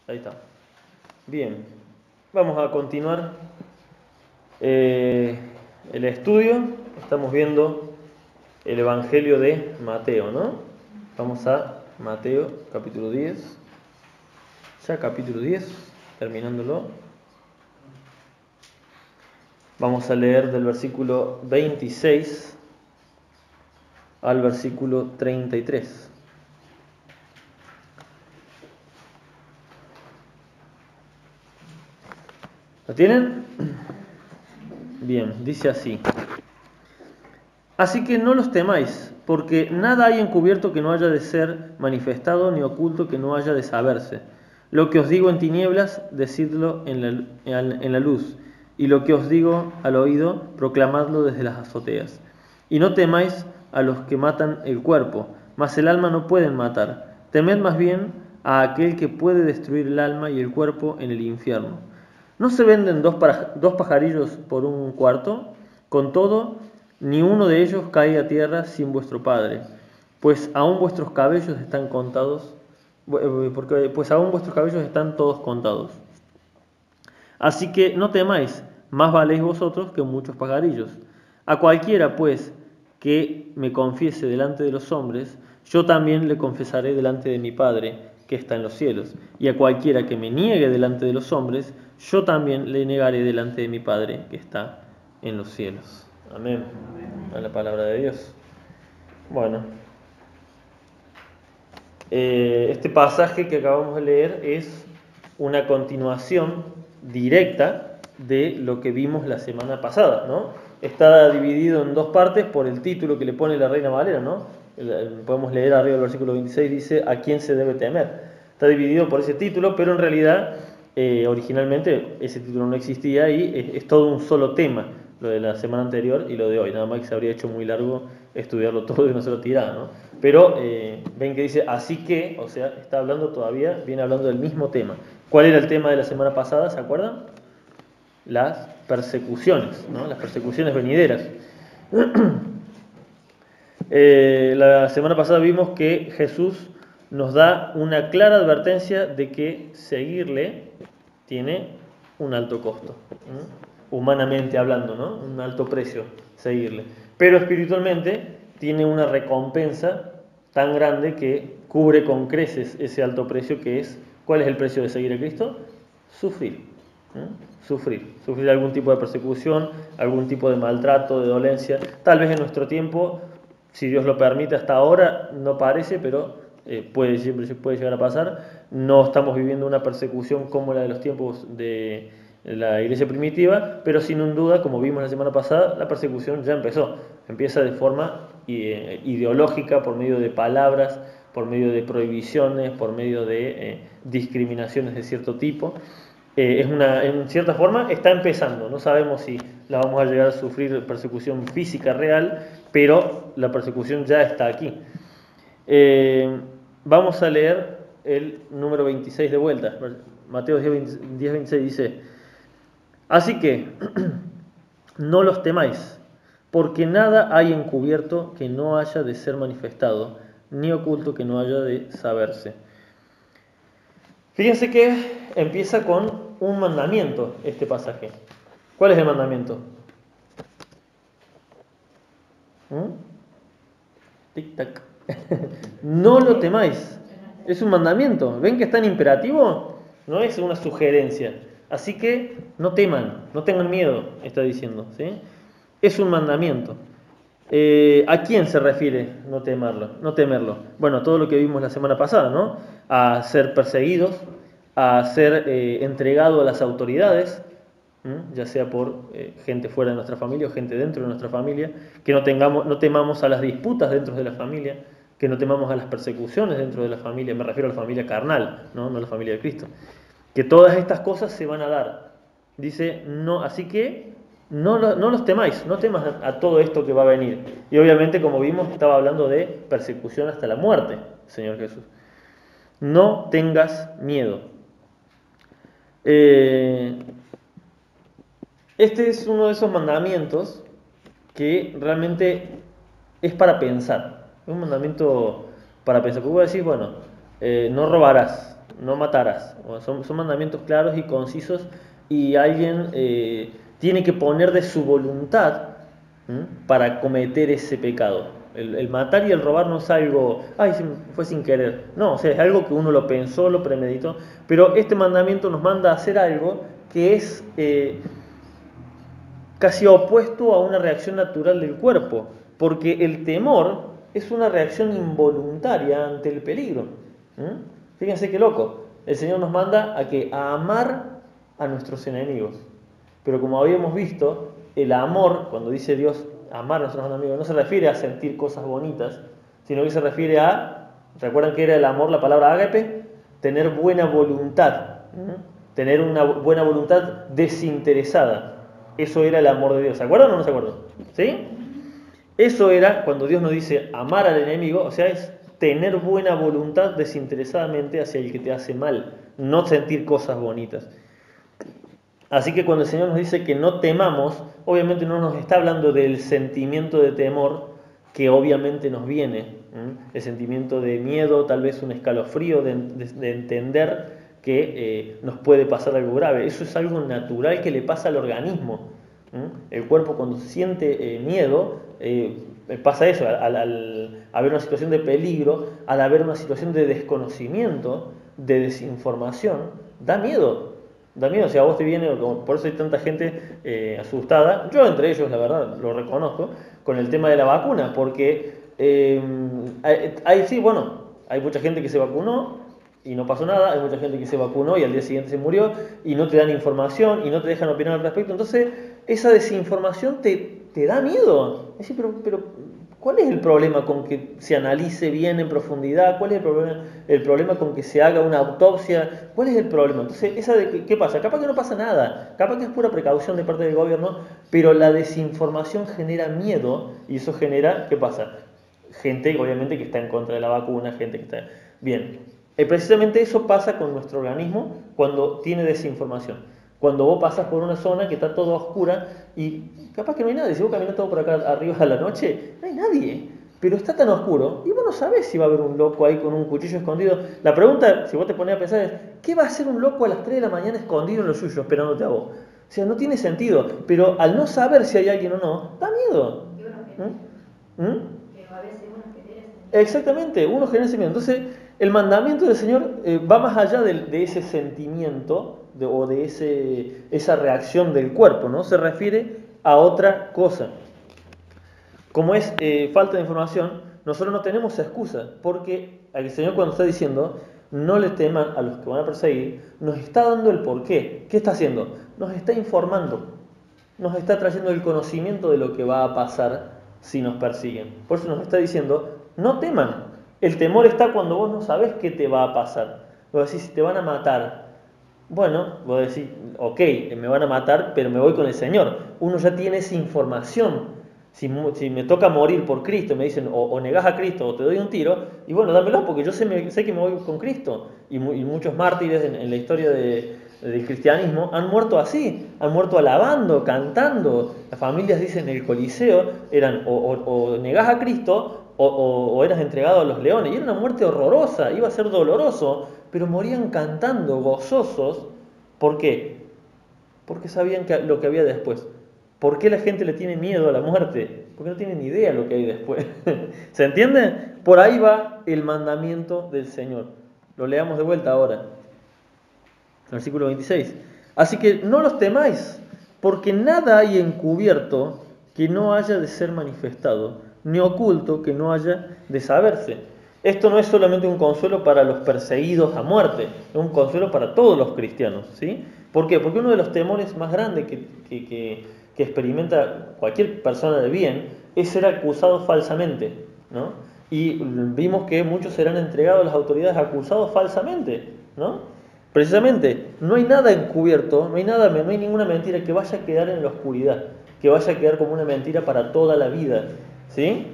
Ahí está. Bien, vamos a continuar el estudio. Estamos viendo el Evangelio de Mateo, ¿no? Vamos a Mateo capítulo 10. Ya capítulo 10, terminándolo. Vamos a leer del versículo 26 al versículo 33. ¿Lo tienen? Bien, dice así. Así que no los temáis, porque nada hay encubierto que no haya de ser manifestado, ni oculto que no haya de saberse. Lo que os digo en tinieblas, decidlo en la luz, y lo que os digo al oído, proclamadlo desde las azoteas. Y no temáis a los que matan el cuerpo, mas el alma no pueden matar. Temed más bien a aquel que puede destruir el alma y el cuerpo en el infierno. ¿No se venden dos pajarillos por un cuarto? Con todo, ni uno de ellos cae a tierra sin vuestro Padre, pues aún vuestros cabellos están contados, pues aún vuestros cabellos están todos contados. Así que no temáis, más valéis vosotros que muchos pajarillos. A cualquiera, pues, que me confiese delante de los hombres, yo también le confesaré delante de mi Padre, que está en los cielos. Y a cualquiera que me niegue delante de los hombres, yo también le negaré delante de mi Padre, que está en los cielos. Amén. A la palabra de Dios. Bueno, este pasaje que acabamos de leer es una continuación directa de lo que vimos la semana pasada, ¿no? Está dividido en dos partes por el título que le pone la Reina Valera, ¿no? Podemos leer arriba del versículo 26, dice, ¿a quién se debe temer? Está dividido por ese título, pero en realidad, originalmente ese título no existía y es todo un solo tema, lo de la semana anterior y lo de hoy, nada más que se habría hecho muy largo estudiarlo todo de una sola tirada, ¿no? Pero ven que dice, así que, o sea, está hablando todavía, viene hablando del mismo tema. ¿Cuál era el tema de la semana pasada? ¿Se acuerdan? Las persecuciones, ¿no? Las persecuciones venideras. La semana pasada vimos que Jesús nos da una clara advertencia de que seguirle tiene un alto costo, ¿no? Humanamente hablando, ¿no? Un alto precio seguirle. Pero espiritualmente tiene una recompensa tan grande que cubre con creces ese alto precio que es, ¿cuál es el precio de seguir a Cristo? Sufrir. Sufrir algún tipo de persecución, algún tipo de maltrato, de dolencia. Tal vez en nuestro tiempo, si Dios lo permite hasta ahora, no parece, pero siempre se puede llegar a pasar. No estamos viviendo una persecución como la de los tiempos de la iglesia primitiva, pero sin duda, como vimos la semana pasada, la persecución ya empezó. Empieza de forma ideológica, por medio de palabras, por medio de prohibiciones, por medio de discriminaciones de cierto tipo. En cierta forma está empezando, no sabemos si la vamos a llegar a sufrir persecución física real, pero la persecución ya está aquí. Vamos a leer el número 26 de vuelta. Mateo 10:26 dice, así que no los temáis, porque nada hay encubierto que no haya de ser manifestado, ni oculto que no haya de saberse. Fíjense que empieza con un mandamiento este pasaje. ¿Cuál es el mandamiento? Tic-tac. No lo temáis. Es un mandamiento. ¿Ven que es tan imperativo? No es una sugerencia. Así que no teman, no tengan miedo, está diciendo, ¿sí? Es un mandamiento. ¿A quién se refiere no temerlo? Bueno, todo lo que vimos la semana pasada, ¿no? A ser perseguidos, a ser entregado a las autoridades, ya sea por gente fuera de nuestra familia o gente dentro de nuestra familia, que no temamos a las disputas dentro de la familia, que no temamos a las persecuciones dentro de la familia, me refiero a la familia carnal, no a la familia de Cristo, que todas estas cosas se van a dar. Dice, no, así que no los temáis, no temas a todo esto que va a venir. Y obviamente, como vimos, estaba hablando de persecución hasta la muerte, Señor Jesús. No tengas miedo. Este es uno de esos mandamientos que realmente es para pensar. Es un mandamiento para pensar. Porque vos decís, bueno, no robarás. no matarás. Son mandamientos claros y concisos y alguien tiene que poner de su voluntad para cometer ese pecado. El matar y el robar no es algo, ay, fue sin querer. No, o sea, es algo que uno lo pensó, lo premeditó. Pero este mandamiento nos manda a hacer algo que es casi opuesto a una reacción natural del cuerpo, porque el temor es una reacción involuntaria ante el peligro. Fíjense qué loco. El Señor nos manda a amar a nuestros enemigos. Pero como habíamos visto, el amor, cuando dice Dios amar a nuestros enemigos, no se refiere a sentir cosas bonitas, sino que se refiere a, ¿recuerdan que era el amor la palabra ágape? Tener buena voluntad, tener una buena voluntad desinteresada. Eso era el amor de Dios. ¿Se acuerdan o no se acuerdan? ¿Sí? Eso era cuando Dios nos dice amar al enemigo, o sea, es tener buena voluntad desinteresadamente hacia el que te hace mal, no sentir cosas bonitas. Así que cuando el Señor nos dice que no temamos, obviamente no nos está hablando del sentimiento de temor que obviamente nos viene, el sentimiento de miedo, tal vez un escalofrío de entender que nos puede pasar algo grave. Eso es algo natural que le pasa al organismo. El cuerpo cuando siente miedo, pasa eso, al haber una situación de peligro, al haber una situación de desconocimiento, de desinformación, da miedo. Da miedo, si a vos te viene, por eso hay tanta gente asustada, yo entre ellos, la verdad, lo reconozco, con el tema de la vacuna, porque hay mucha gente que se vacunó y no pasó nada, hay mucha gente que se vacunó y al día siguiente se murió y no te dan información y no te dejan opinar al respecto, entonces esa desinformación te da miedo. Es decir, pero ¿cuál es el problema con que se analice bien en profundidad? ¿Cuál es el problema con que se haga una autopsia? ¿Cuál es el problema? Entonces, ¿qué pasa? Capaz que no pasa nada, capaz que es pura precaución de parte del gobierno, pero la desinformación genera miedo y eso genera, ¿qué pasa? Gente, obviamente, que está en contra de la vacuna, gente que está... Bien, precisamente eso pasa con nuestro organismo cuando tiene desinformación. Cuando vos pasas por una zona que está toda oscura y capaz que no hay nadie, si vos caminas todo por acá arriba a la noche, no hay nadie, pero está tan oscuro y vos no sabés si va a haber un loco ahí con un cuchillo escondido. La pregunta, si vos te pones a pensar, es ¿qué va a hacer un loco a las 3 de la mañana escondido en lo suyo esperándote a vos? O sea, no tiene sentido, pero al no saber si hay alguien o no, da miedo. Pero a veces uno genera ese miedo. Exactamente, uno genera ese miedo. Entonces, el mandamiento del Señor va más allá de ese sentimiento o de esa reacción del cuerpo, ¿no? Se refiere a otra cosa. Como es falta de información, nosotros no tenemos excusa, porque el Señor cuando está diciendo no le teman a los que van a perseguir, nos está dando el porqué. ¿Qué está haciendo? Nos está informando, nos está trayendo el conocimiento de lo que va a pasar si nos persiguen. Por eso nos está diciendo, no teman. El temor está cuando vos no sabés qué te va a pasar. Vos decís, si te van a matar. Bueno, vos decís, ok, me van a matar, pero me voy con el Señor. Uno ya tiene esa información. Si me toca morir por Cristo, me dicen, o negás a Cristo o te doy un tiro, y bueno, dámelo, porque yo sé que me voy con Cristo. Y muchos mártires en la historia del cristianismo han muerto así, han muerto alabando, cantando. Las familias dicen en el Coliseo, eran o negás a Cristo o eras entregado a los leones. Y era una muerte horrorosa, iba a ser doloroso, pero morían cantando, gozosos. ¿Por qué? Porque sabían lo que había después. ¿Por qué la gente le tiene miedo a la muerte? Porque no tienen ni idea de lo que hay después. ¿Se entiende? Por ahí va el mandamiento del Señor. Lo leamos de vuelta ahora. Versículo 26. Así que no los temáis, porque nada hay encubierto que no haya de ser manifestado, ni oculto que no haya de saberse. Esto no es solamente un consuelo para los perseguidos a muerte, es un consuelo para todos los cristianos, ¿sí? ¿Por qué? Porque uno de los temores más grandes que experimenta cualquier persona de bien es ser acusado falsamente, ¿no? Y vimos que muchos serán entregados a las autoridades acusados falsamente, ¿no? Precisamente, no hay nada encubierto, no hay ninguna mentira que vaya a quedar en la oscuridad, que vaya a quedar como una mentira para toda la vida, ¿sí?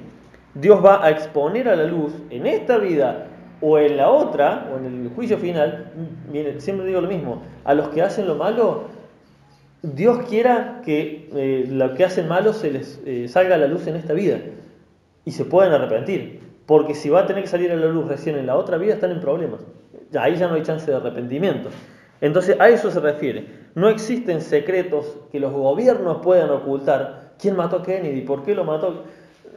Dios va a exponer a la luz en esta vida o en la otra, o en el juicio final. Siempre digo lo mismo, a los que hacen lo malo, Dios quiera que lo que hacen malo se les salga a la luz en esta vida y se puedan arrepentir, porque si va a tener que salir a la luz recién en la otra vida están en problemas. ahí ya no hay chance de arrepentimiento. Entonces a eso se refiere. No existen secretos que los gobiernos puedan ocultar. ¿Quién mató a Kennedy? ¿Por qué lo mató?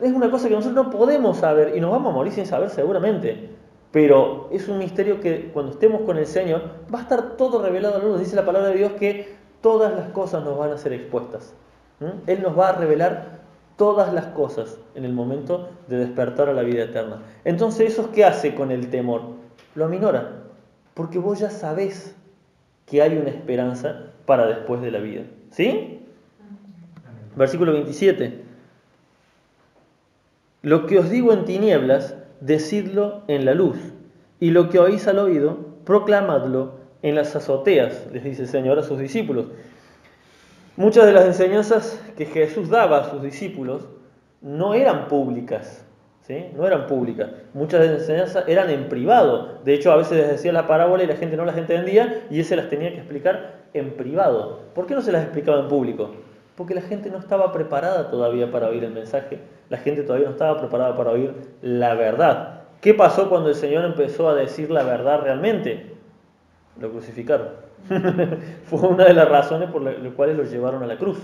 Es una cosa que nosotros no podemos saber y nos vamos a morir sin saber seguramente. Pero es un misterio que cuando estemos con el Señor va a estar todo revelado a la luz. Dice la palabra de Dios que todas las cosas nos van a ser expuestas. Él nos va a revelar todas las cosas en el momento de despertar a la vida eterna. Entonces, ¿eso qué hace con el temor? Lo aminora, porque vos ya sabés que hay una esperanza para después de la vida. ¿Sí? Versículo 27. Lo que os digo en tinieblas, decidlo en la luz, y lo que oís al oído, proclamadlo en las azoteas, les dice el Señor a sus discípulos. Muchas de las enseñanzas que Jesús daba a sus discípulos no eran públicas, ¿sí? No eran públicas. Muchas de las enseñanzas eran en privado. De hecho, a veces les decía la parábola y la gente no las entendía y él se las tenía que explicar en privado. ¿Por qué no se las explicaba en público? Porque la gente no estaba preparada todavía para oír el mensaje. La gente todavía no estaba preparada para oír la verdad. ¿Qué pasó cuando el Señor empezó a decir la verdad realmente? Lo crucificaron. Fue una de las razones por las cuales lo llevaron a la cruz.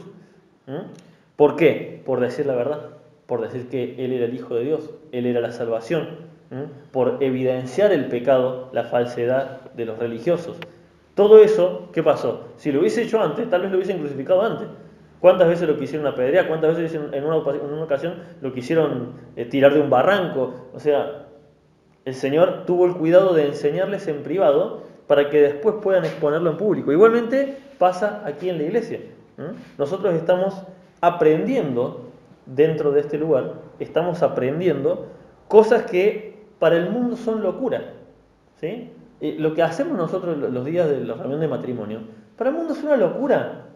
¿Por qué? Por decir la verdad, por decir que Él era el Hijo de Dios, Él era la salvación, por evidenciar el pecado, la falsedad de los religiosos. Todo eso, ¿qué pasó? Si lo hubiese hecho antes, tal vez lo hubiesen crucificado antes. ¿Cuántas veces lo quisieron apedrear? ¿Cuántas veces en una ocasión lo quisieron tirar de un barranco? O sea, el Señor tuvo el cuidado de enseñarles en privado para que después puedan exponerlo en público. Igualmente pasa aquí en la iglesia. Nosotros estamos aprendiendo dentro de este lugar, estamos aprendiendo cosas que para el mundo son locura. ¿Sí? Lo que hacemos nosotros los días de la reunión de matrimonio, para el mundo es una locura.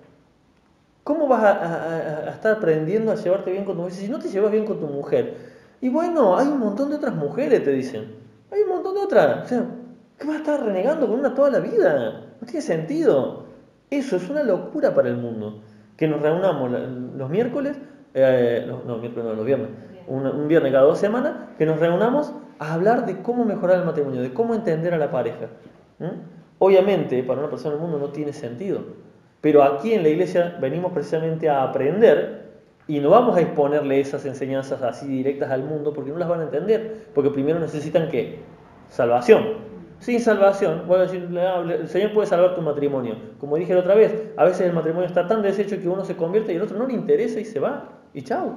¿Cómo vas a estar aprendiendo a llevarte bien con tu mujer si no te llevas bien con tu mujer? Y bueno, hay un montón de otras mujeres, te dicen. Hay un montón de otras. O sea, ¿qué vas a estar renegando con una toda la vida? No tiene sentido. Eso es una locura para el mundo. Que nos reunamos los miércoles, los viernes. Un viernes cada 2 semanas, que nos reunamos a hablar de cómo mejorar el matrimonio, de cómo entender a la pareja. Obviamente, para una persona del mundo no tiene sentido. Pero aquí en la iglesia venimos precisamente a aprender y no vamos a exponerle esas enseñanzas así directas al mundo porque no las van a entender. Porque primero necesitan ¿qué? Salvación. Sin salvación, voy a decir, el Señor puede salvar tu matrimonio. Como dije la otra vez, a veces el matrimonio está tan deshecho que uno se convierte y el otro no le interesa y se va. Y chau.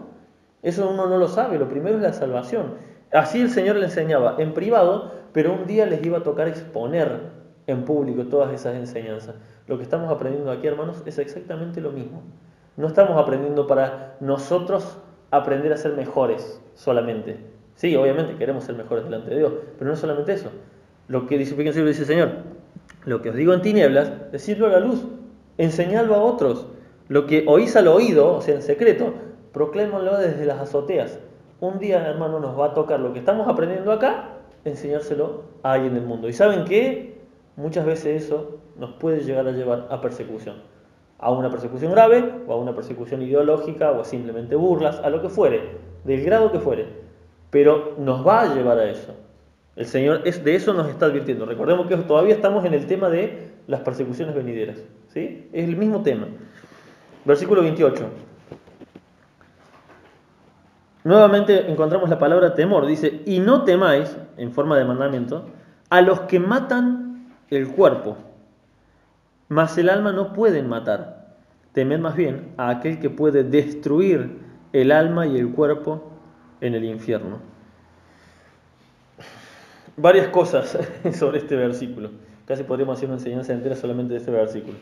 Eso uno no lo sabe. Lo primero es la salvación. Así el Señor le enseñaba en privado, pero un día les iba a tocar exponer en público todas esas enseñanzas. Lo que estamos aprendiendo aquí, hermanos, es exactamente lo mismo. No estamos aprendiendo para nosotros aprender a ser mejores solamente. Sí, obviamente queremos ser mejores delante de Dios, pero no es solamente eso. Lo que dice el Señor, lo que os digo en tinieblas, decidlo a la luz, enseñadlo a otros. Lo que oís al oído, o sea, en secreto, proclémanlo desde las azoteas. Un día, hermano, nos va a tocar lo que estamos aprendiendo acá, enseñárselo a alguien en el mundo. ¿Y saben qué? Muchas veces eso nos puede llegar a llevar a persecución. A una persecución grave, o a una persecución ideológica, o a simplemente burlas, a lo que fuere, del grado que fuere. Pero nos va a llevar a eso. El Señor de eso nos está advirtiendo. Recordemos que todavía estamos en el tema de las persecuciones venideras. ¿Sí? Es el mismo tema. Versículo 28. Nuevamente encontramos la palabra temor. Dice, y no temáis, en forma de mandamiento, a los que matan el cuerpo, mas el alma no pueden matar. Temed más bien a aquel que puede destruir el alma y el cuerpo en el infierno. Varias cosas sobre este versículo. Casi podríamos hacer una enseñanza entera solamente de este versículo.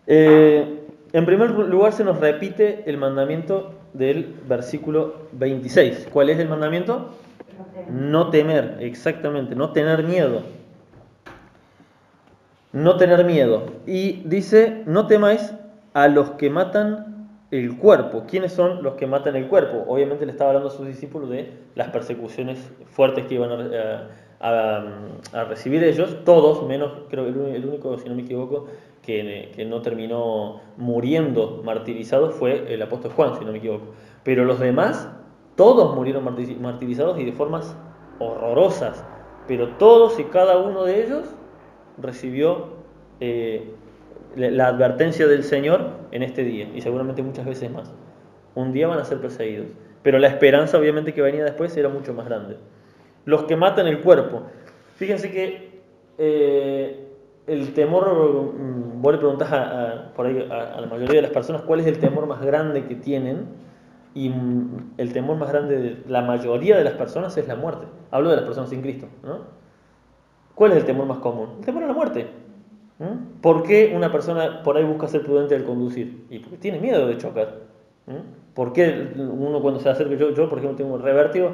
En primer lugar se nos repite el mandamiento del versículo 26. ¿Cuál es el mandamiento? No temer, exactamente, no tener miedo. No tener miedo. Y dice, no temáis a los que matan el cuerpo. ¿Quiénes son los que matan el cuerpo? Obviamente le estaba hablando a sus discípulos de las persecuciones fuertes que iban a recibir ellos. Todos, menos, creo que el único, si no me equivoco, que no terminó muriendo martirizado fue el apóstol Juan, si no me equivoco. Pero los demás, todos murieron martirizados y de formas horrorosas. pero todos y cada uno de ellos recibió la advertencia del Señor en este día, y seguramente muchas veces más. Un día van a ser perseguidos, pero la esperanza obviamente que venía después era mucho más grande. Los que matan el cuerpo. Fíjense que el temor, vos le preguntás por ahí a la mayoría de las personas cuál es el temor más grande que tienen, y el temor más grande de la mayoría de las personas es la muerte. Hablo de las personas sin Cristo, ¿no? ¿Cuál es el temor más común? El temor a la muerte. ¿Por qué una persona por ahí busca ser prudente al conducir? Y porque tiene miedo de chocar. ¿Por qué uno cuando se acerca, yo por ejemplo tengo un vértigo,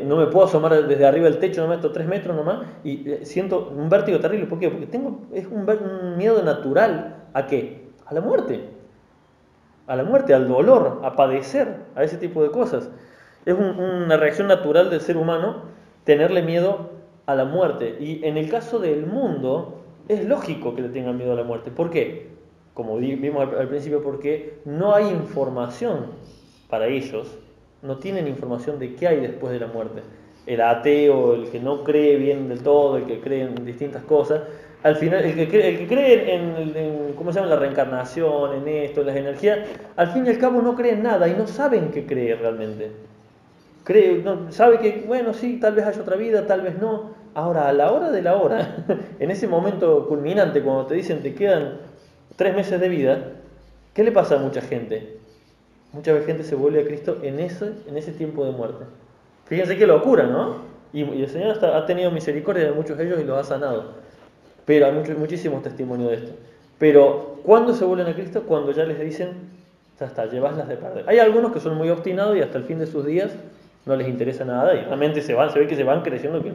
no me puedo asomar desde arriba del techo, no meto 3 metros nomás, y siento un vértigo terrible? ¿Por qué? Porque es un miedo natural. ¿A qué? A la muerte. A la muerte, al dolor, a padecer, a ese tipo de cosas. Es una reacción natural del ser humano tenerle miedo a la muerte. Y en el caso del mundo, es lógico que le tengan miedo a la muerte. ¿Por qué? Como vimos al principio, porque no hay información para ellos, no tienen información de qué hay después de la muerte. El ateo, el que no cree bien del todo, el que cree en distintas cosas, al final, el que cree en ¿cómo se llama? La reencarnación, en esto, en las energías, al fin y al cabo no cree en nada y no saben qué cree realmente. Sabe que, bueno, sí, tal vez haya otra vida, tal vez no. Ahora, a la hora de la hora, en ese momento culminante, cuando te dicen te quedan 3 meses de vida, ¿qué le pasa a mucha gente? Mucha gente se vuelve a Cristo en ese tiempo de muerte. Fíjense qué locura, ¿no? Y el Señor ha tenido misericordia de muchos de ellos y los ha sanado. Pero hay muchísimos testimonios de esto. Pero, ¿cuándo se vuelven a Cristo? Cuando ya les dicen, ya está, llevaslas de perder. Hay algunos que son muy obstinados y hasta el fin de sus días no les interesa nada y realmente se ve que se van creciendo que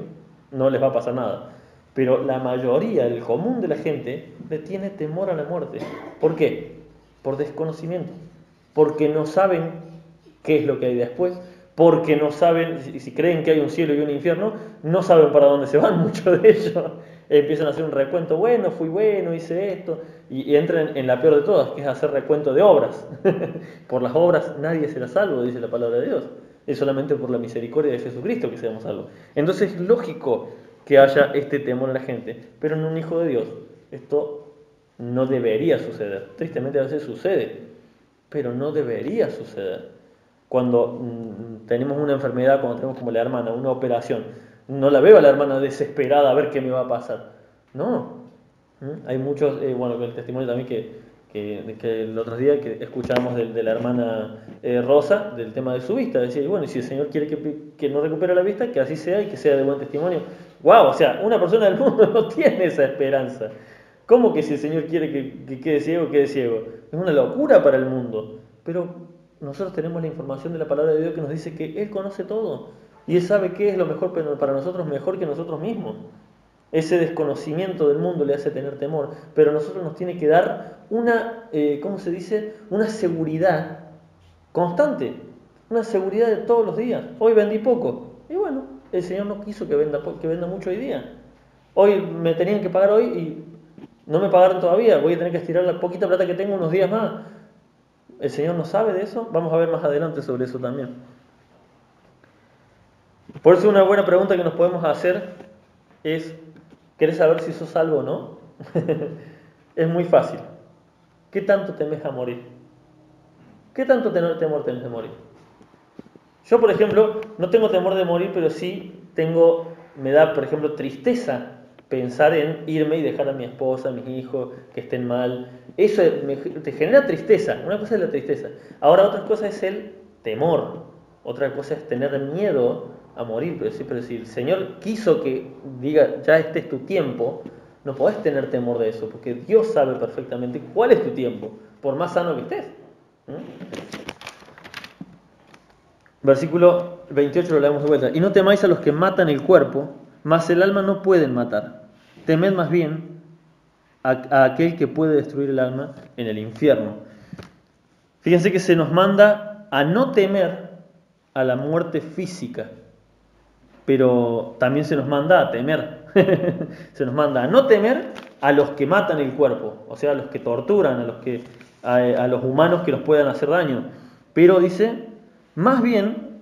no les va a pasar nada. Pero la mayoría, el común de la gente, le tiene temor a la muerte. ¿Por qué? Por desconocimiento. Porque no saben qué es lo que hay después. Porque no saben, si creen que hay un cielo y un infierno, no saben para dónde se van muchos de ellos. Empiezan a hacer un recuento, bueno, fui bueno, hice esto, y entran en la peor de todas, que es hacer recuento de obras. Por las obras nadie será salvo, dice la palabra de Dios. Es solamente por la misericordia de Jesucristo que seamos salvos. Entonces es lógico que haya este temor en la gente, pero en un hijo de Dios esto no debería suceder. Tristemente a veces sucede, pero no debería suceder. Cuando tenemos una enfermedad, cuando tenemos como la hermana, una operación, no la veo a la hermana desesperada a ver qué me va a pasar. No. Hay muchos, bueno, el testimonio también que el otro día que escuchábamos de la hermana Rosa, del tema de su vista. Decía, bueno, y si el Señor quiere que no recupere la vista, que así sea y que sea de buen testimonio. ¡Wow! O sea, una persona del mundo no tiene esa esperanza. ¿Cómo que si el Señor quiere que quede ciego, quede ciego? Es una locura para el mundo. Pero nosotros tenemos la información de la palabra de Dios que nos dice que Él conoce todo y Él sabe qué es lo mejor para nosotros, mejor que nosotros mismos. Ese desconocimiento del mundo le hace tener temor, pero a nosotros nos tiene que dar una, ¿cómo se dice? Una seguridad constante, una seguridad de todos los días. Hoy vendí poco y bueno, el Señor no quiso que venda mucho hoy día. Hoy me tenían que pagar hoy y no me pagaron todavía, voy a tener que estirar la poquita plata que tengo unos días más. ¿El Señor no sabe de eso? Vamos a ver más adelante sobre eso también. Por eso una buena pregunta que nos podemos hacer es, ¿querés saber si sos salvo o no? Es muy fácil. ¿Qué tanto temes a morir? ¿Qué tanto temor tenés de morir? Yo, por ejemplo, no tengo temor de morir, pero sí me da, por ejemplo, tristeza pensar en irme y dejar a mi esposa, a mis hijos, que estén mal. Eso te genera tristeza. Una cosa es la tristeza. Ahora otra cosa es el temor. Otra cosa es tener miedo a morir. Pero si el Señor quiso que diga, ya este es tu tiempo, no podés tener temor de eso, porque Dios sabe perfectamente cuál es tu tiempo, por más sano que estés. Versículo 28 lo leemos de vuelta. Y no temáis a los que matan el cuerpo, mas el alma no pueden matar. Temed más bien a aquel que puede destruir el alma en el infierno. Fíjense que se nos manda a no temer a la muerte física, pero también se nos manda a temer. Se nos manda a no temer a los que matan el cuerpo, o sea, a los que torturan, a los humanos que los puedan hacer daño. Pero dice, más bien,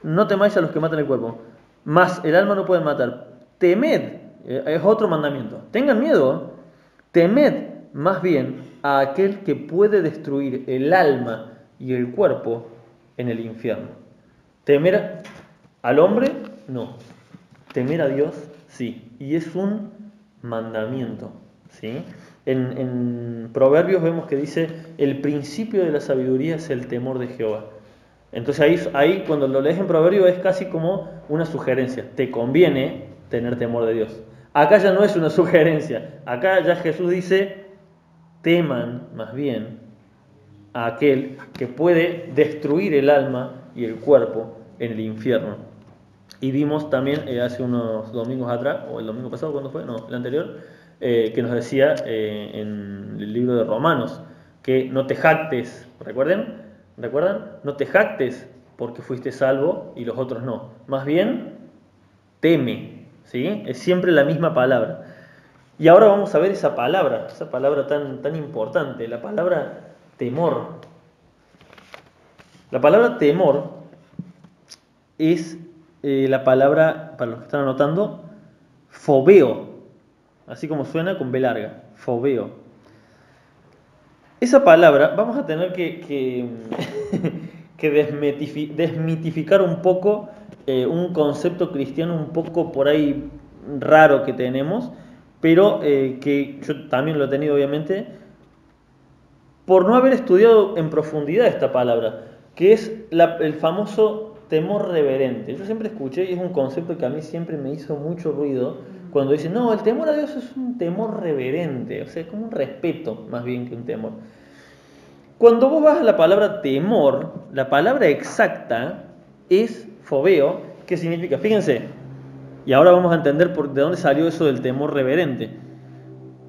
no temáis a los que matan el cuerpo, mas el alma no pueden matar. temed, es otro mandamiento, tengan miedo, temed más bien a aquel que puede destruir el alma y el cuerpo en el infierno. Temer al hombre, no. Temer a Dios, sí. Y es un mandamiento, ¿sí? En Proverbios vemos que dice, el principio de la sabiduría es el temor de Jehová. Entonces ahí cuando lo lees en Proverbios es casi como una sugerencia. Te conviene tener temor de Dios. Acá ya no es una sugerencia. Acá ya Jesús dice, teman más bien a aquel que puede destruir el alma y el cuerpo en el infierno. Y vimos también hace unos domingos atrás, o el domingo pasado, ¿cuándo fue? No, el anterior, que nos decía en el libro de Romanos, que no te jactes, ¿recuerdan? No te jactes porque fuiste salvo y los otros no. Más bien, teme, ¿sí? Es siempre la misma palabra. Y ahora vamos a ver esa palabra tan importante, la palabra temor. La palabra temor es la palabra, para los que están anotando, fobeo, así como suena con B larga, fobeo. Esa palabra vamos a tener que desmitificar un poco un concepto cristiano un poco por ahí raro que tenemos, pero que yo también lo he tenido obviamente, por no haber estudiado en profundidad esta palabra, que es el famoso temor reverente. Yo siempre escuché, y es un concepto que a mí siempre me hizo mucho ruido, cuando dicen, no, el temor a Dios es un temor reverente, o sea, es como un respeto más bien que un temor. Cuando vos vas a la palabra temor, la palabra exacta es fobeo, ¿qué significa? Fíjense, y ahora vamos a entender de dónde salió eso del temor reverente.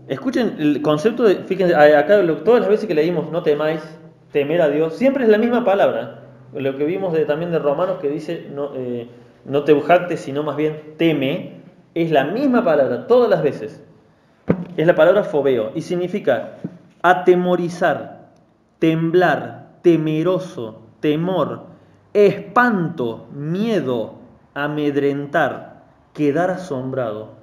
Escuchen el concepto de, fíjense, acá todas las veces que leímos no temáis, temer a Dios, siempre es la misma palabra. Lo que vimos también de Romanos que dice no te jactes, sino más bien teme, es la misma palabra todas las veces. Es la palabra fobeo y significa atemorizar, temblar, temeroso, temor, espanto, miedo, amedrentar, quedar asombrado.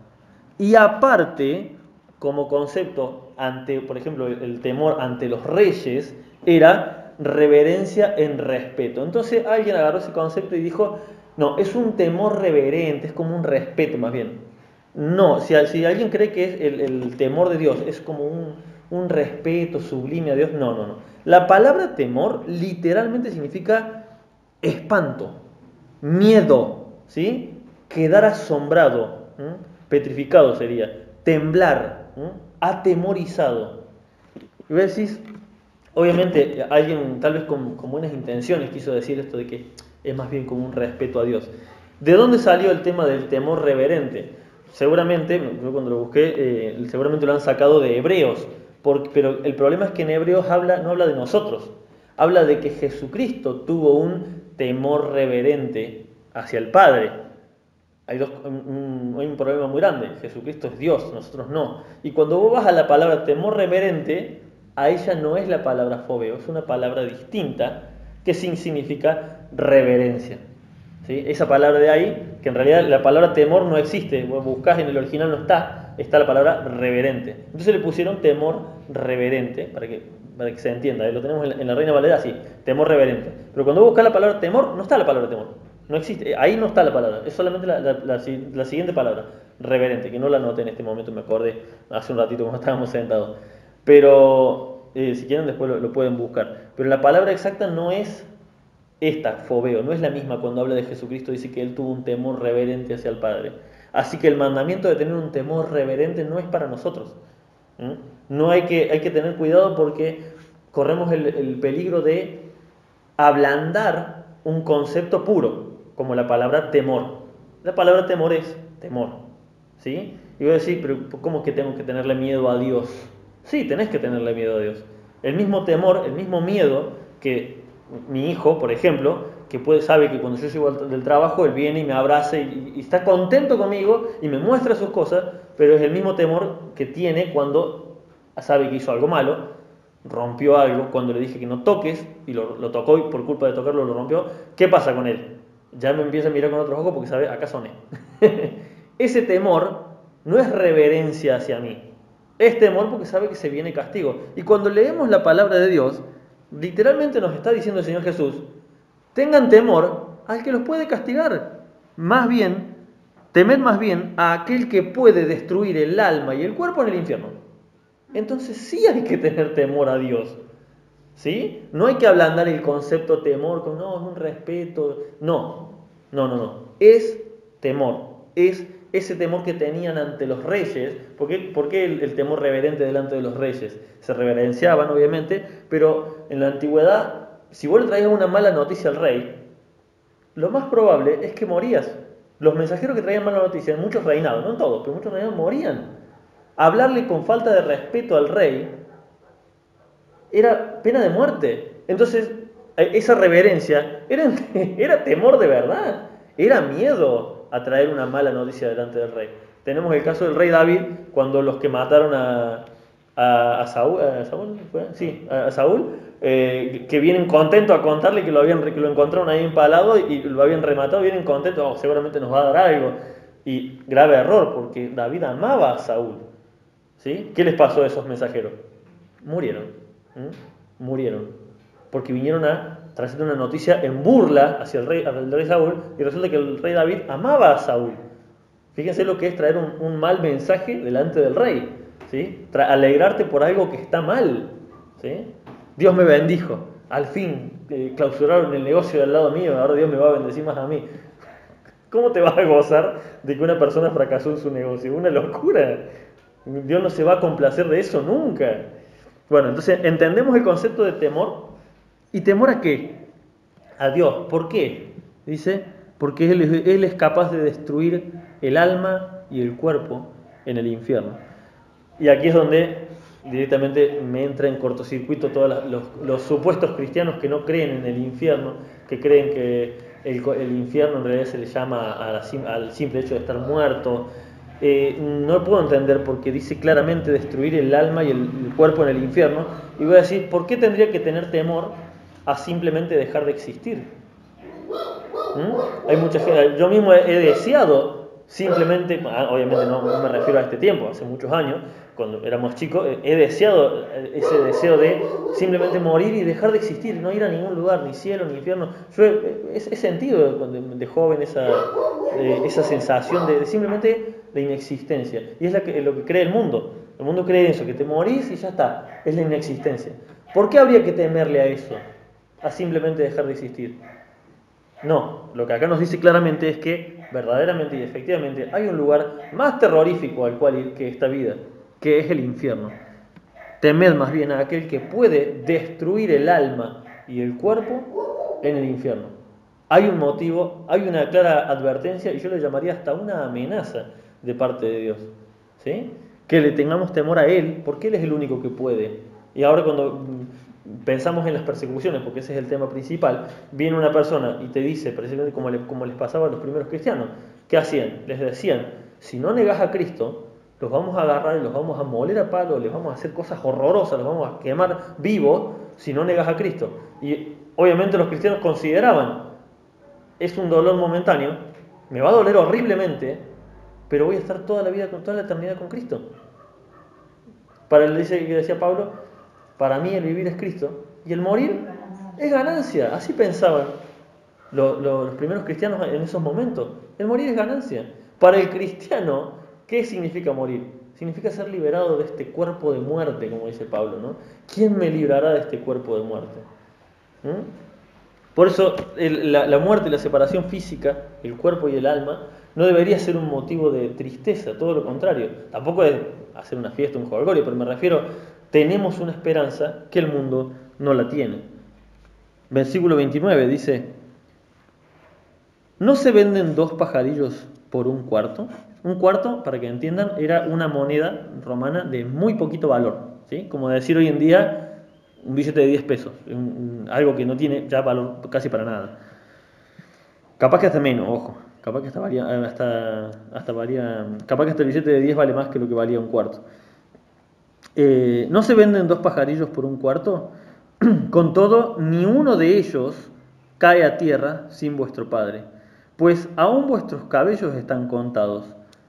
Y aparte, como concepto ante, por ejemplo, el temor ante los reyes, era reverencia en respeto. Entonces alguien agarró ese concepto y dijo, no, es un temor reverente, es como un respeto más bien. No, si alguien cree que es el temor de Dios es como un respeto sublime a Dios, no. La palabra temor literalmente significa espanto, miedo, ¿sí? Quedar asombrado, petrificado sería, temblar, atemorizado. Y vos decís, obviamente alguien tal vez con buenas intenciones quiso decir esto de que es más bien como un respeto a Dios. ¿De dónde salió el tema del temor reverente? Seguramente, yo cuando lo busqué, seguramente lo han sacado de Hebreos, pero el problema es que en Hebreos no habla de nosotros, habla de que Jesucristo tuvo un temor reverente hacia el Padre. Hay un problema muy grande, Jesucristo es Dios, nosotros no. Y cuando vos vas a la palabra temor reverente, a ella no es la palabra fobeo, es una palabra distinta que significa reverencia. ¿Sí? Esa palabra de ahí, que en realidad la palabra temor no existe, vos buscás en el original no está la palabra reverente. Entonces le pusieron temor reverente, para que se entienda, lo tenemos en la Reina Valera así, temor reverente. Pero cuando vos buscás la palabra temor, no está la palabra temor, no existe, ahí no está la palabra, es solamente la siguiente palabra, reverente, que no la anoté en este momento, me acordé hace un ratito cuando estábamos sentados. Pero si quieren después lo pueden buscar. Pero la palabra exacta no es esta, fobeo, no es la misma cuando habla de Jesucristo, dice que él tuvo un temor reverente hacia el Padre. Así que el mandamiento de tener un temor reverente no es para nosotros. No hay que tener cuidado porque corremos el peligro de ablandar un concepto puro, como la palabra temor. La palabra temor es temor, ¿sí? Y voy a decir, pero ¿cómo que tengo que tenerle miedo a Dios? Sí, tenés que tenerle miedo a Dios. El mismo temor, el mismo miedo que mi hijo, por ejemplo, que sabe que cuando yo llego del trabajo, él viene y me abraza y está contento conmigo y me muestra sus cosas, pero es el mismo temor que tiene cuando sabe que hizo algo malo, rompió algo, cuando le dije que no toques y lo tocó y por culpa de tocarlo lo rompió. ¿Qué pasa con él? Ya me empieza a mirar con otros ojos porque sabe, acá soné. ese temor no es reverencia hacia mí, es temor porque sabe que se viene castigo. Y cuando leemos la palabra de Dios, literalmente nos está diciendo el Señor Jesús, tengan temor al que los puede castigar. Más bien, temed más bien a aquel que puede destruir el alma y el cuerpo en el infierno. Entonces sí hay que tener temor a Dios. ¿Sí? No hay que ablandar el concepto temor con, no, es un respeto. No. Es temor. Es ese temor que tenían ante los reyes. ¿Por qué el temor reverente delante de los reyes? Se reverenciaban, obviamente, pero en la antigüedad, si vos le traías una mala noticia al rey, lo más probable es que morías. Los mensajeros que traían mala noticia, en muchos reinados, no en todos, pero muchos reinados morían. Hablarle con falta de respeto al rey era pena de muerte. Entonces, esa reverencia era temor de verdad. Era miedo a traer una mala noticia delante del rey. Tenemos el caso del rey David, cuando los que mataron a Saúl, que vienen contentos a contarle que lo encontraron ahí empalado y lo habían rematado, vienen contentos, seguramente nos va a dar algo. Y grave error, porque David amaba a Saúl. ¿Sí? ¿Qué les pasó a esos mensajeros? Murieron, porque vinieron a traer una noticia en burla hacia el rey Saúl, y resulta que el rey David amaba a Saúl. Fíjense lo que es traer un mal mensaje delante del rey, ¿sí? Alegrarte por algo que está mal, ¿sí? Dios me bendijo, al fin clausuraron el negocio del lado mío, ahora Dios me va a bendecir más a mí. ¿Cómo te vas a gozar de que una persona fracasó en su negocio? Una locura. Dios no se va a complacer de eso nunca. Bueno, entonces entendemos el concepto de temor. ¿Y temor a qué? A Dios. ¿Por qué? Dice, porque Él es capaz de destruir el alma y el cuerpo en el infierno. Y aquí es donde directamente me entra en cortocircuito todos los supuestos cristianos que no creen en el infierno, que creen que el infierno en realidad se le llama al simple hecho de estar muerto. No lo puedo entender porque dice claramente destruir el alma y el cuerpo en el infierno. Y voy a decir, ¿por qué tendría que tener temor a simplemente dejar de existir? Hay mucha gente, yo mismo he deseado simplemente, obviamente no me refiero a este tiempo, hace muchos años, cuando éramos chicos, he deseado ese deseo de simplemente morir y dejar de existir, no ir a ningún lugar, ni cielo, ni infierno. Yo he sentido de joven esa sensación de simplemente de inexistencia. Y es lo que cree el mundo. El mundo cree eso, que te morís y ya está, es la inexistencia. ¿Por qué habría que temerle a eso? A simplemente dejar de existir. No, lo que acá nos dice claramente es que verdaderamente y efectivamente hay un lugar más terrorífico al cual ir que esta vida, que es el infierno. Temed más bien a aquel que puede destruir el alma y el cuerpo en el infierno. Hay un motivo, hay una clara advertencia y yo le llamaría hasta una amenaza de parte de Dios, ¿sí? Que le tengamos temor a Él, porque Él es el único que puede. Y ahora cuando pensamos en las persecuciones, porque ese es el tema principal, viene una persona y te dice, precisamente como les pasaba a los primeros cristianos, ¿qué hacían? Les decían, si no negás a Cristo, los vamos a agarrar y los vamos a moler a palo, les vamos a hacer cosas horrorosas, los vamos a quemar vivos si no negás a Cristo. Y obviamente los cristianos consideraban, es un dolor momentáneo, me va a doler horriblemente, pero voy a estar toda la eternidad con Cristo. Decía Pablo, para mí el vivir es Cristo y el morir es ganancia. Así pensaban los primeros cristianos en esos momentos. El morir es ganancia. Para el cristiano, ¿qué significa morir? Significa ser liberado de este cuerpo de muerte, como dice Pablo, ¿no? ¿Quién me librará de este cuerpo de muerte? Por eso la muerte y la separación física, el cuerpo y el alma, no debería ser un motivo de tristeza, todo lo contrario. Tampoco es hacer una fiesta, un jolgorio, pero me refiero, tenemos una esperanza que el mundo no la tiene. Versículo 29 dice, ¿no se venden 2 pajarillos por un cuarto? Un cuarto, para que entiendan, era una moneda romana de muy poquito valor, ¿sí? Como decir hoy en día, un billete de 10 pesos, algo que no tiene ya valor casi para nada. Capaz que hasta menos, ojo. Capaz que capaz que hasta el billete de 10 vale más que lo que valía un cuarto. ¿No se venden 2 pajarillos por un cuarto? Con todo, ni uno de ellos cae a tierra sin vuestro Padre, pues aún vuestros cabellos están contados.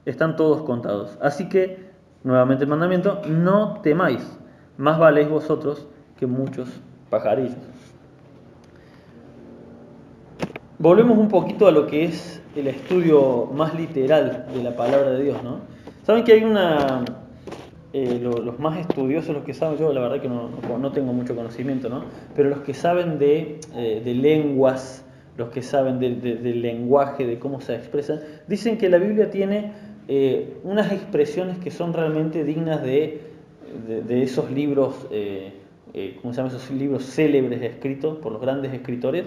están todos contados. Así que, nuevamente el mandamiento, no temáis, más valéis vosotros que muchos pajarillos. Volvemos un poquito a lo que es el estudio más literal de la palabra de Dios, ¿no? Saben que hay los más estudiosos, los que saben, yo la verdad que no tengo mucho conocimiento, ¿no? Pero los que saben de lenguas, los que saben del lenguaje, de cómo se expresa, dicen que la Biblia tiene unas expresiones que son realmente dignas de esos libros, ¿cómo se llama? Esos libros célebres escritos por los grandes escritores,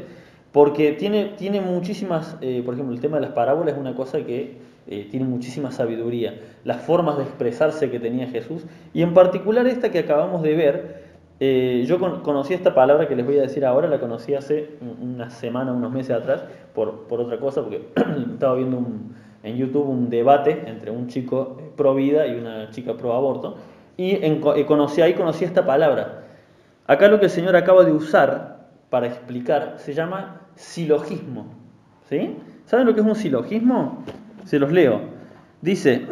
porque tiene muchísimas, por ejemplo, el tema de las parábolas es una cosa que tiene muchísima sabiduría, las formas de expresarse que tenía Jesús, y en particular esta que acabamos de ver. Yo conocí esta palabra que les voy a decir ahora, la conocí hace una semana, unos meses atrás, por otra cosa, porque estaba viendo en YouTube un debate entre un chico pro vida y una chica pro aborto, y conocí esta palabra. Acá lo que el Señor acaba de usar para explicar se llama silogismo. ¿Sí? ¿Saben lo que es un silogismo? Se los leo. Dice,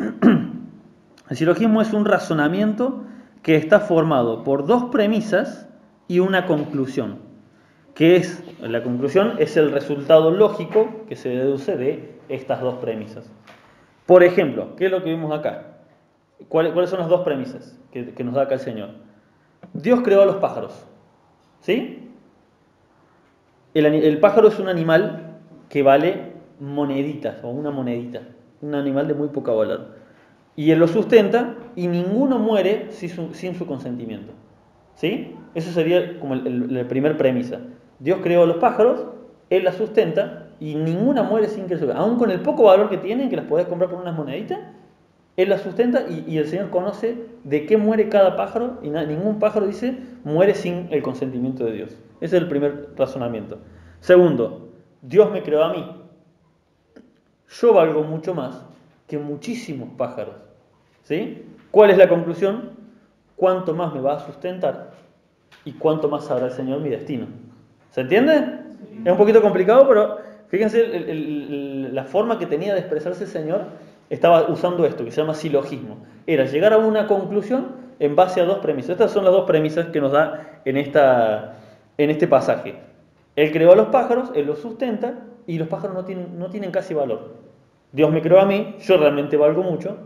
el silogismo es un razonamiento que está formado por dos premisas y una conclusión. La conclusión es el resultado lógico que se deduce de estas dos premisas. Por ejemplo, ¿qué es lo que vimos acá? ¿Cuáles son las dos premisas que nos da acá el Señor? Dios creó a los pájaros. ¿Sí? El pájaro es un animal que vale moneditas o una monedita, un animal de muy poco valor. Y él lo sustenta y ninguno muere sin su consentimiento. ¿Sí? Eso sería como la primera premisa. Dios creó a los pájaros, él las sustenta y ninguna muere sin que se... Aún con el poco valor que tienen, que las podés comprar por unas moneditas, él las sustenta y el Señor conoce de qué muere cada pájaro y ningún pájaro, dice, muere sin el consentimiento de Dios. Ese es el primer razonamiento. Segundo, Dios me creó a mí. Yo valgo mucho más que muchísimos pájaros. ¿Sí? ¿Cuál es la conclusión? Cuánto más me va a sustentar y cuánto más sabrá el Señor mi destino. ¿Se entiende? Sí. Es un poquito complicado, pero fíjense la forma que tenía de expresarse el Señor. Estaba usando esto, que se llama silogismo. Era llegar a una conclusión en base a dos premisas. Estas son las dos premisas que nos da en este pasaje. Él creó a los pájaros, él los sustenta, y los pájaros no tienen casi valor. Dios me creó a mí, yo realmente valgo mucho,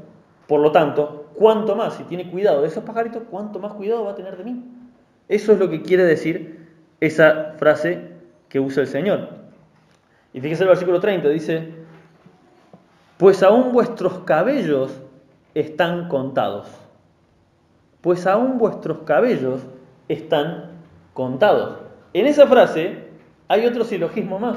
por lo tanto, cuanto más, si tiene cuidado de esos pajaritos, cuanto más cuidado va a tener de mí. Eso es lo que quiere decir esa frase que usa el Señor. Y fíjense el versículo 30, dice... Pues aún vuestros cabellos están contados. Pues aún vuestros cabellos están contados. En esa frase hay otro silogismo más.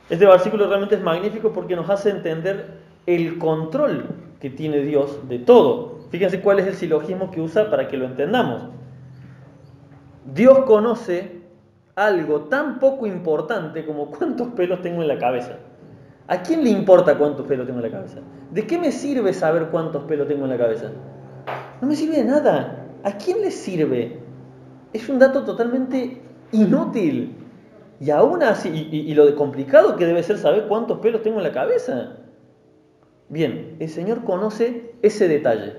Este versículo realmente es magnífico porque nos hace entender el control que tiene Dios de todo. Fíjense cuál es el silogismo que usa para que lo entendamos. Dios conoce algo tan poco importante como cuántos pelos tengo en la cabeza. ¿A quién le importa cuántos pelos tengo en la cabeza? ¿De qué me sirve saber cuántos pelos tengo en la cabeza? No me sirve de nada. ¿A quién le sirve? Es un dato totalmente inútil. Y aún así, y lo de complicado que debe ser saber cuántos pelos tengo en la cabeza. Bien, el Señor conoce ese detalle.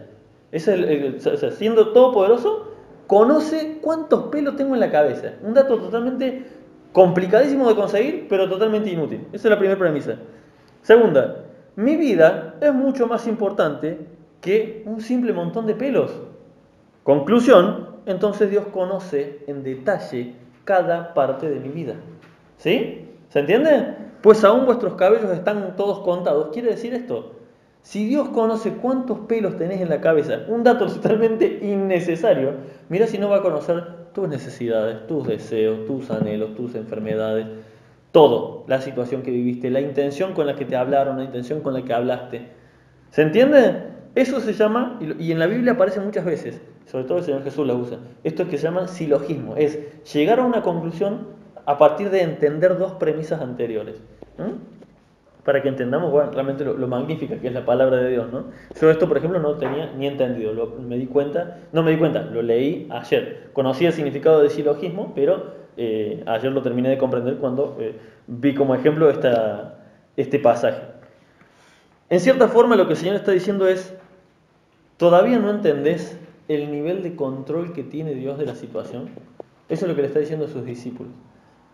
Siendo todopoderoso, conoce cuántos pelos tengo en la cabeza. Un dato totalmente complicadísimo de conseguir, pero totalmente inútil. Esa es la primera premisa. Segunda, mi vida es mucho más importante que un simple montón de pelos. Conclusión, entonces Dios conoce en detalle cada parte de mi vida. ¿Sí? ¿Se entiende? Pues aún vuestros cabellos están todos contados. Quiere decir esto. Si Dios conoce cuántos pelos tenés en la cabeza, un dato totalmente innecesario, mira si no va a conocer tus necesidades, tus deseos, tus anhelos, tus enfermedades, todo, la situación que viviste, la intención con la que te hablaron, la intención con la que hablaste. ¿Se entiende? Eso se llama, y en la Biblia aparece muchas veces, sobre todo el Señor Jesús la usa, esto es que se llama silogismo, es llegar a una conclusión a partir de entender dos premisas anteriores. Para que entendamos realmente lo magnífica que es la palabra de Dios, ¿no? Yo esto, por ejemplo, no lo tenía ni entendido, lo leí ayer. Conocí el significado de silogismo, pero ayer lo terminé de comprender cuando vi como ejemplo este pasaje. En cierta forma lo que el Señor está diciendo es, ¿todavía no entendés el nivel de control que tiene Dios de la situación? Eso es lo que le está diciendo a sus discípulos.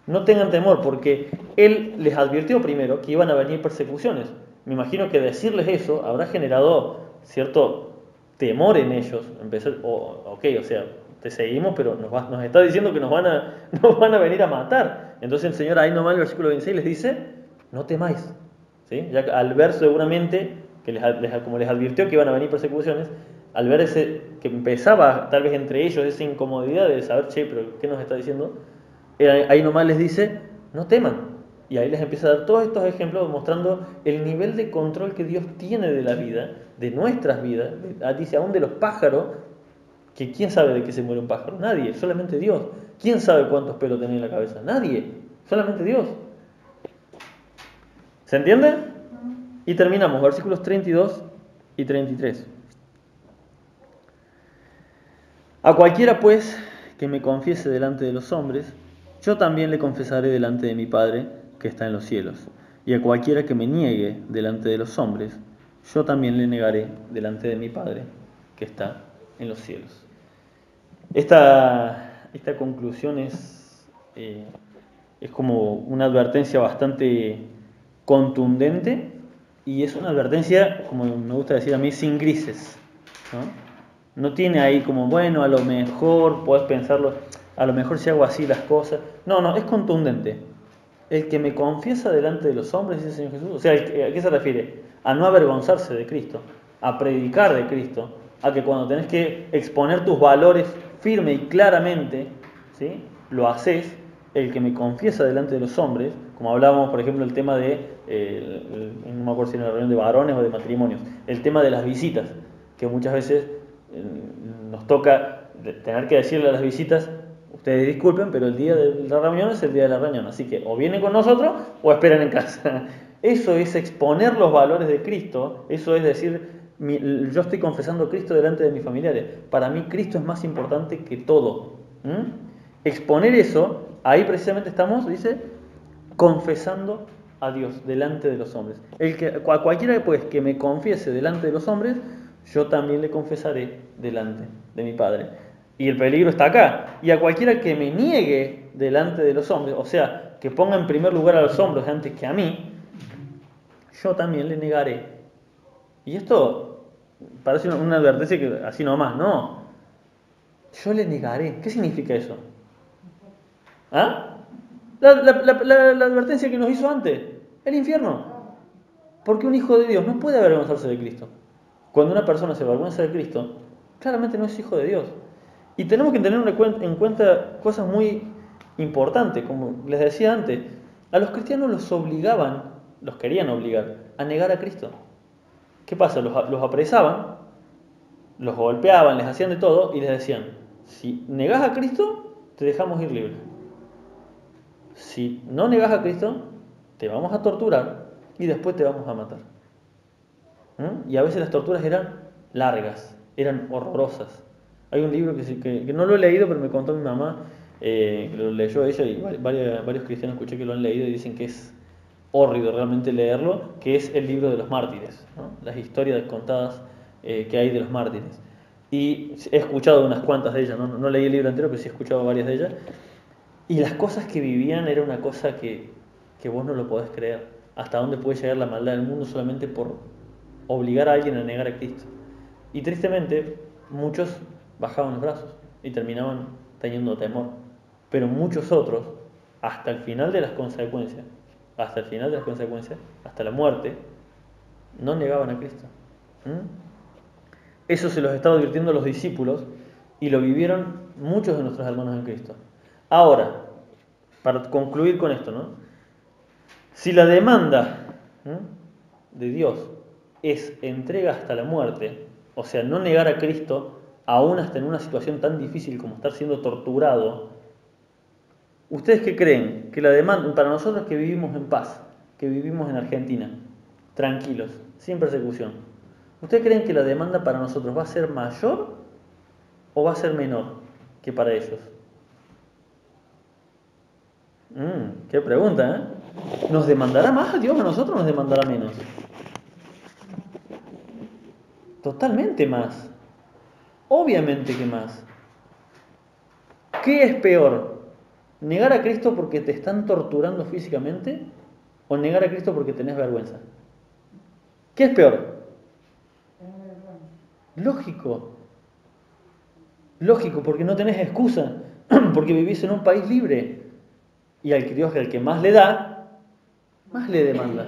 No tengan temor, porque Él les advirtió primero que iban a venir persecuciones. Me imagino que decirles eso habrá generado cierto temor en ellos. Empezar, ok, o sea, te seguimos, pero nos está diciendo que nos van a venir a matar. Entonces el Señor ahí nomás en el versículo 26 les dice, no temáis. ¿Sí? Ya al ver seguramente, como les advirtió que iban a venir persecuciones, al ver que empezaba tal vez entre ellos esa incomodidad de saber, che, pero ¿qué nos está diciendo? Ahí nomás les dice, no teman. Y ahí les empieza a dar todos estos ejemplos mostrando el nivel de control que Dios tiene de la vida, de nuestras vidas. Dice, aún de los pájaros, que ¿quién sabe de qué se muere un pájaro? Nadie, solamente Dios. ¿Quién sabe cuántos pelos tiene en la cabeza? Nadie, solamente Dios. ¿Se entiende? Y terminamos, versículos 32 y 33. A cualquiera pues que me confiese delante de los hombres, yo también le confesaré delante de mi Padre que está en los cielos. Y a cualquiera que me niegue delante de los hombres, yo también le negaré delante de mi Padre que está en los cielos. Esta conclusión es como una advertencia bastante contundente y es una advertencia, como me gusta decir a mí, sin grises, ¿no? No tiene ahí como, bueno, a lo mejor podés pensarlo, a lo mejor si hago así las cosas. No, es contundente. El que me confiesa delante de los hombres, dice el Señor Jesús, o sea, ¿a qué se refiere? A no avergonzarse de Cristo, a predicar de Cristo, a que cuando tenés que exponer tus valores firme y claramente, ¿sí?, lo haces. El que me confiesa delante de los hombres, como hablábamos, por ejemplo, el tema de, no me acuerdo si en la reunión de varones o de matrimonios, el tema de las visitas, que muchas veces nos toca tener que decirle a las visitas, ustedes disculpen, pero el día de la reunión es el día de la reunión, así que o vienen con nosotros o esperan en casa. Eso es exponer los valores de Cristo, eso es decir, yo estoy confesando a Cristo delante de mis familiares, para mí Cristo es más importante que todo. Exponer eso, ahí precisamente estamos, dice, confesando a Dios delante de los hombres. A cualquiera pues que me confiese delante de los hombres, yo también le confesaré delante de mi Padre. Y el peligro está acá. Y a cualquiera que me niegue delante de los hombres, o sea, que ponga en primer lugar a los hombres antes que a mí, yo también le negaré. Y esto parece una advertencia que así nomás, no. Yo le negaré. ¿Qué significa eso? ¿Ah? La advertencia que nos hizo antes, el infierno. Porque un hijo de Dios no puede avergonzarse de Cristo. Cuando una persona se avergüenza de Cristo, claramente no es hijo de Dios. Y tenemos que tener en cuenta cosas muy importantes, como les decía antes, a los cristianos los querían obligar a negar a Cristo. ¿Qué pasa? Los apresaban, los golpeaban, les hacían de todo y les decían, si negás a Cristo, te dejamos ir libre. Si no negas a Cristo, te vamos a torturar y después te vamos a matar. Y a veces las torturas eran largas, eran horrorosas. Hay un libro que no lo he leído, pero me contó mi mamá, lo leyó ella y varios cristianos escuché que lo han leído y dicen que es horrible realmente leerlo, que es el libro de los mártires, ¿no? Las historias contadas que hay de los mártires. Y he escuchado unas cuantas de ellas, no leí el libro entero, pero sí he escuchado varias de ellas. Y las cosas que vivían era una cosa que vos no lo podés creer. Hasta dónde puede llegar la maldad del mundo solamente por obligar a alguien a negar a Cristo. Y tristemente, muchos bajaban los brazos y terminaban teniendo temor. Pero muchos otros, hasta el final de las consecuencias, hasta la muerte, no negaban a Cristo. Eso se los estaba advirtiendo a los discípulos y lo vivieron muchos de nuestros hermanos en Cristo. Ahora, para concluir con esto, ¿no? Si la demanda de Dios es entrega hasta la muerte, o sea, no negar a Cristo, aún hasta en una situación tan difícil como estar siendo torturado, ¿ustedes qué creen? Que la demanda, para nosotros que vivimos en paz, que vivimos en Argentina, tranquilos, sin persecución, ¿ustedes creen que la demanda para nosotros va a ser mayor o va a ser menor que para ellos? Qué pregunta, ¿eh? ¿Nos demandará más a Dios o a nosotros nos demandará menos? Totalmente más. Obviamente que más. ¿Qué es peor? ¿Negar a Cristo porque te están torturando físicamente o negar a Cristo porque tenés vergüenza? ¿Qué es peor? Lógico. Lógico, porque no tenés excusa, porque vivís en un país libre y al Dios al que más le da, más le demanda.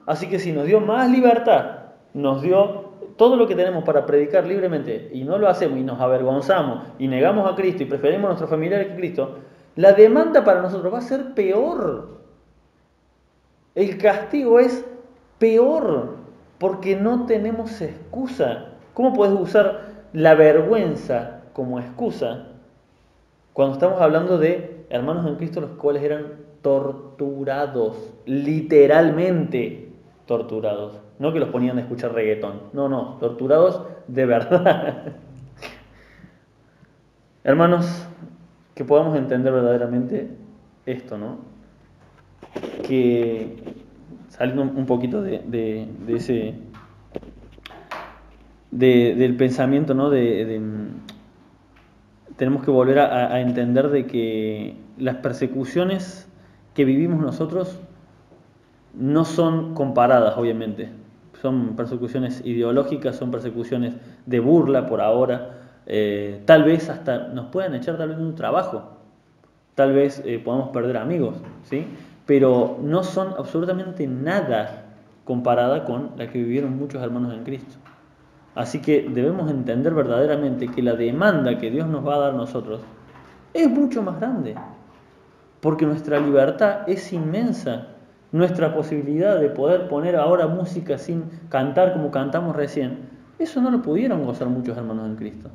Así que si nos dio más libertad, nos dio todo lo que tenemos para predicar libremente y no lo hacemos y nos avergonzamos y negamos a Cristo y preferimos a nuestros familiares que Cristo, la demanda para nosotros va a ser peor. El castigo es peor porque no tenemos excusa. ¿Cómo puedes usar la vergüenza como excusa cuando estamos hablando de hermanos en Cristo los cuales eran torturados, literalmente torturados? No que los ponían a escuchar reggaetón, no, torturados de verdad. Hermanos, que podamos entender verdaderamente esto, ¿no? Que saliendo un poquito de ese del pensamiento, ¿no? Tenemos que volver a entender de que las persecuciones que vivimos nosotros no son comparadas, obviamente. Son persecuciones ideológicas, son persecuciones de burla por ahora. Tal vez hasta nos puedan echar tal vez de un trabajo. Tal vez podamos perder amigos, ¿sí? Pero no son absolutamente nada comparada con la que vivieron muchos hermanos en Cristo. Así que debemos entender verdaderamente que la demanda que Dios nos va a dar a nosotros es mucho más grande, porque nuestra libertad es inmensa. Nuestra posibilidad de poder poner ahora música sin cantar como cantamos recién, eso no lo pudieron gozar muchos hermanos en Cristo.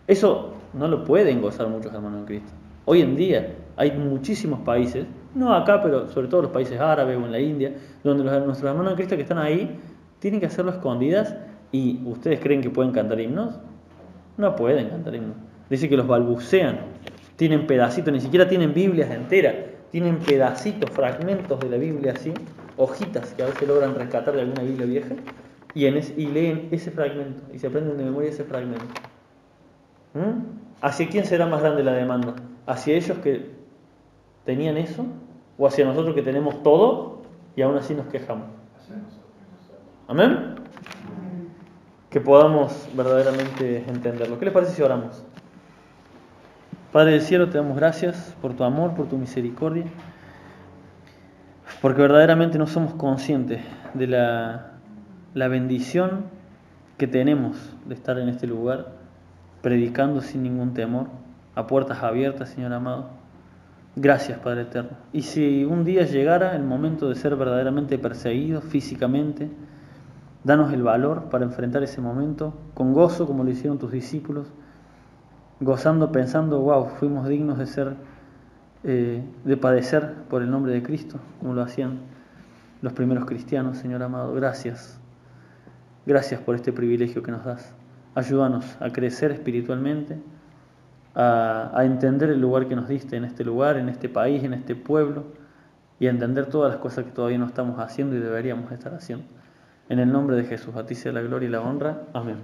Eso no lo pueden gozar muchos hermanos en Cristo. Hoy en día hay muchísimos países, no acá, pero sobre todo los países árabes o en la India, donde nuestros hermanos en Cristo que están ahí tienen que hacerlo escondidas. ¿Y ustedes creen que pueden cantar himnos? No pueden cantar himnos. Dice que los balbucean, tienen pedacitos, ni siquiera tienen Biblias enteras, tienen pedacitos, fragmentos de la Biblia así, hojitas que a veces logran rescatar de alguna Biblia vieja, y leen ese fragmento, y se aprenden de memoria ese fragmento. ¿Hacia quién será más grande la demanda? ¿Hacia ellos que tenían eso? ¿O hacia nosotros que tenemos todo y aún así nos quejamos? ¿Amén? Que podamos verdaderamente entenderlo. ¿Qué les parece si oramos? Padre del cielo, te damos gracias por tu amor, por tu misericordia, porque verdaderamente no somos conscientes de la bendición que tenemos de estar en este lugar, predicando sin ningún temor, a puertas abiertas, Señor amado. Gracias, Padre eterno. Y si un día llegara el momento de ser verdaderamente perseguidos físicamente, danos el valor para enfrentar ese momento con gozo, como lo hicieron tus discípulos, gozando, pensando, wow, fuimos dignos de ser, de padecer por el nombre de Cristo, como lo hacían los primeros cristianos, Señor amado. Gracias. Gracias por este privilegio que nos das. Ayúdanos a crecer espiritualmente, a entender el lugar que nos diste en este lugar, en este país, en este pueblo, y a entender todas las cosas que todavía no estamos haciendo y deberíamos estar haciendo. En el nombre de Jesús, a ti sea la gloria y la honra. Amén.